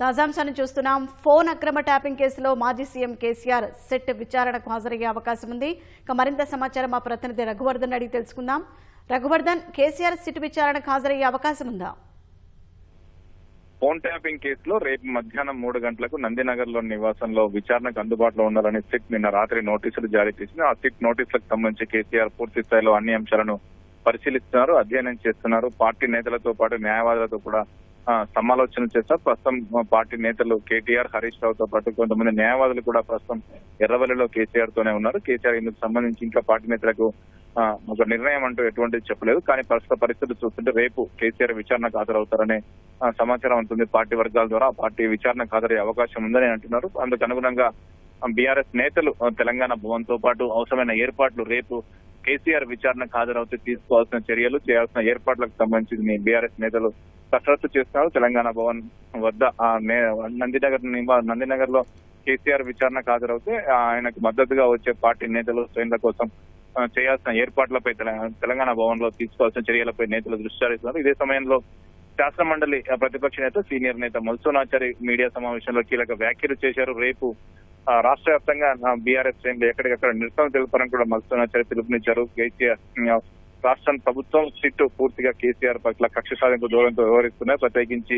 తాజాంశాన్ని చూస్తున్నాం. ఫోన్ అక్రమ ట్యాపింగ్ కేసులో మాజీ సీఎం కేసీఆర్ సిట్ విచారణకు హాజరయ్యే అవకాశం ఉంది. ఇక మరింత సమాచారం మా ప్రతినిధి రఘువర్ధన్ అడిగి తెలుసుకుందాం. రఘువర్ధన్, కేసీఆర్ సిట్ విచారణకు హాజరయ్యే అవకాశం ఉందా? ఫోన్ ట్యాపింగ్ కేసులో రేపు మధ్యాహ్నం 3 గంటలకు నందినగర్ లోని నివాసంలో విచారణకు అందుబాటులో ఉండాలని సిట్ నిన్న రాత్రి నోటీసులు జారీ చేసింది. ఆ సిట్ నోటీసులకు సంబంధించి కేసీఆర్ పూర్తి స్థాయిలో అన్ని అంశాలను పరిశీలిస్తున్నారు, అధ్యయనం చేస్తున్నారు. పార్టీ నేతలతో పాటు న్యాయవాదులతో కూడా సమాలోచన చేస్తారు. ప్రస్తుతం పార్టీ నేతలు కేటీఆర్, హరీష్ రావుతో పాటు కొంతమంది న్యాయవాదులు కూడా ప్రస్తుతం ఎర్రవల్లిలో కేసీఆర్ తోనే ఉన్నారు. కేసీఆర్ ఇందుకు సంబంధించి ఇంకా పార్టీ నేతలకు ఒక నిర్ణయం అంటూ ఎటువంటిది చెప్పలేదు. కానీ ప్రస్తుత పరిస్థితులు చూస్తుంటే రేపు కేసీఆర్ విచారణకు హాజరవుతారనే సమాచారం ఉంటుంది. పార్టీ వర్గాల ద్వారా పార్టీ విచారణకు హాజరయ్యే అవకాశం ఉందని అంటున్నారు. అందుకు అనుగుణంగా బీఆర్ఎస్ నేతలు తెలంగాణ భవన్ తో పాటు అవసరమైన ఏర్పాట్లు రేపు కేసీఆర్ విచారణకు హాజరవుతే తీసుకోవాల్సిన చర్యలు, చేయాల్సిన ఏర్పాట్లకు సంబంధించి బీఆర్ఎస్ నేతలు కసరత్తు చేస్తున్నారు. తెలంగాణ భవన్ వద్ద నందినగర్ లో కేసీఆర్ విచారణకు హాజరవుతే ఆయనకు మద్దతుగా వచ్చే పార్టీ నేతలు శ్రేణుల కోసం చేయాల్సిన ఏర్పాట్లపై తెలంగాణ భవన్ లో తీసుకోవాల్సిన చర్యలపై నేతలు దృష్టి సారిస్తున్నారు. ఇదే సమయంలో శాసన మండలి ప్రతిపక్ష నేత సీనియర్ నేత మల్సోనాచారి మీడియా సమావేశంలో కీలక వ్యాఖ్యలు చేశారు. రేపు రాష్ట్ర వ్యాప్తంగా బీఆర్ఎస్ శ్రేణులు ఎక్కడికక్కడ నిరసన తెలుపాలని కూడా మల్సోనాచారి పిలుపునిచ్చారు. కేసీఆర్ రాష్ట్ర ప్రభుత్వం సిట్ పూర్తిగా కేసీఆర్ పట్ల కక్ష సాధింపు దూరంతో వ్యవహరిస్తున్నాయి. ప్రత్యేకించి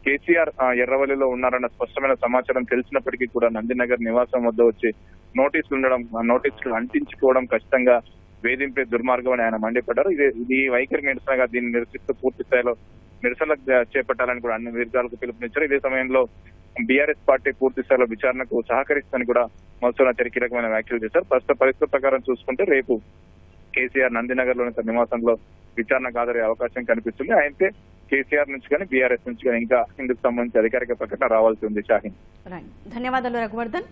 కేసీఆర్ ఎర్రవల్లిలో ఉన్నారన్న స్పష్టమైన సమాచారం తెలిసినప్పటికీ కూడా నందినగర్ నివాసం వద్ద వచ్చి నోటీసులు ఉండడం, నోటీసులు అంటించుకోవడం ఖచ్చితంగా వేధింపే దుర్మార్గం అని ఆయన మండిపడ్డారు. ఇది వైఖరి నిరసనగా దీన్ని నిరసిస్తూ పూర్తి స్థాయిలో నిరసనలు చేపట్టాలని కూడా అన్ని వర్గాలకు పిలుపునిచ్చారు. ఇదే సమయంలో బీఆర్ఎస్ పార్టీ పూర్తి స్థాయిలో విచారణకు సహకరిస్తుందని కూడా మల్సోనాచారి కీలకమైన వ్యాఖ్యలు చేశారు. ప్రస్తుత పరిస్థితి ప్రకారం చూసుకుంటే రేపు కేసీఆర్ నందినగర్ లోని తన నివాసంలో విచారణకు హాజరయ్యే అవకాశం కనిపిస్తుంది. అయితే కేసీఆర్ నుంచి కానీ బీఆర్ఎస్ నుంచి కానీ ఇంకా ఇందుకు సంబంధించి అధికారిక ప్రకటన రావాల్సి ఉంది. షాహీన్, ధన్యవాదాలు రఘువర్ధన్.